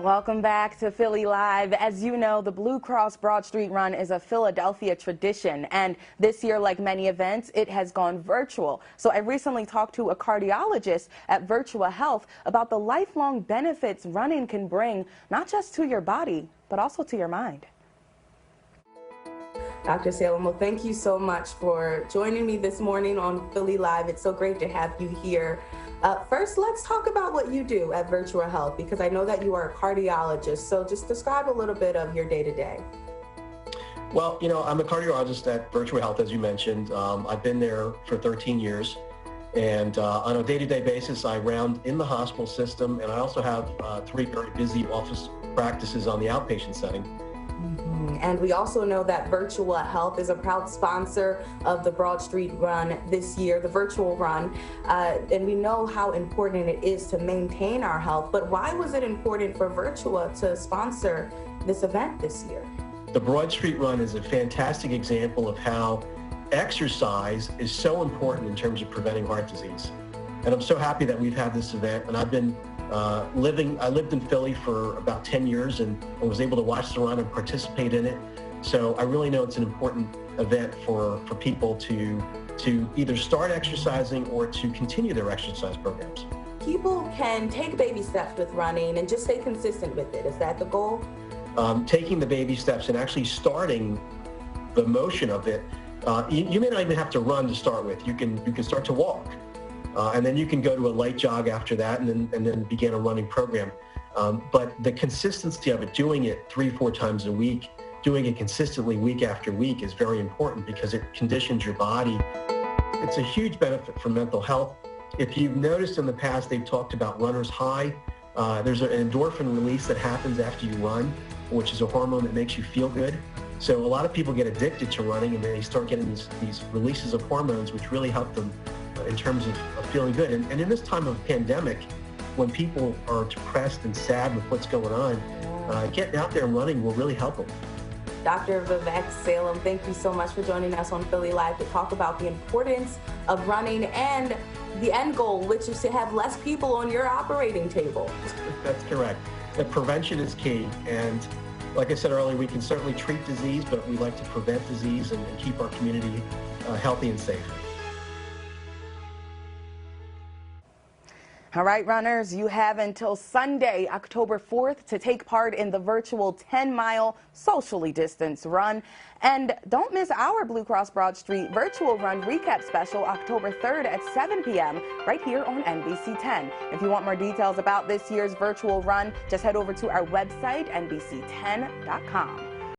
Welcome back to Philly Live. As you know, the Blue Cross Broad Street Run is a Philadelphia tradition, and this year, like many events, it has gone virtual. So I recently talked to a cardiologist at Virtua Health about the lifelong benefits running can bring, not just to your body, but also to your mind. Dr. Sailam, well, thank you so much for joining me this morning on Philly Live. It's so great to have you here. First, let's talk about what you do at Virtua Health, because I know that you are a cardiologist. So just describe a little bit of your day-to-day. Well, I'm a cardiologist at Virtua Health, as you mentioned. I've been there for 13 years. And on a day-to-day basis, I round in the hospital system, and I also have 3 very busy office practices on the outpatient setting. And we also know that Virtua Health is a proud sponsor of the Broad Street Run this year, the virtual run. And we know how important it is to maintain our health. But why was it important for Virtua to sponsor this event this year? The Broad Street Run is a fantastic example of how exercise is so important in terms of preventing heart disease. And I'm so happy that we've had this event. And I've been I lived in Philly for about 10 years and was able to watch the run and participate in it. So I really know it's an important event for people to either start exercising or to continue their exercise programs. People can take baby steps with running and just stay consistent with it. Is that the goal? Taking the baby steps and actually starting the motion of it. You may not even have to run to start with. You can start to walk. And then you can go to a light jog after that and then begin a running program. But the consistency of it, doing it 3-4 times a week, doing it consistently week after week is very important because it conditions your body. It's a huge benefit for mental health. If you've noticed in the past, they've talked about runner's high. There's an endorphin release that happens after you run, which is a hormone that makes you feel good. So a lot of people get addicted to running and they start getting these releases of hormones which really help them in terms of feeling good. And in this time of pandemic, when people are depressed and sad with what's going on, getting out there and running will really help them. Dr. Vivek Sailam, thank you so much for joining us on Philly Live to talk about the importance of running and the end goal, which is to have less people on your operating table. That's correct. The prevention is key. And like I said earlier, we can certainly treat disease, but we like to prevent disease and keep our community healthy and safe. All right, runners, you have until Sunday, October 4th, to take part in the virtual 10-mile socially distanced run. And don't miss our Blue Cross Broad Street virtual run recap special October 3rd at 7 p.m. right here on NBC10. If you want more details about this year's virtual run, just head over to our website, NBC10.com.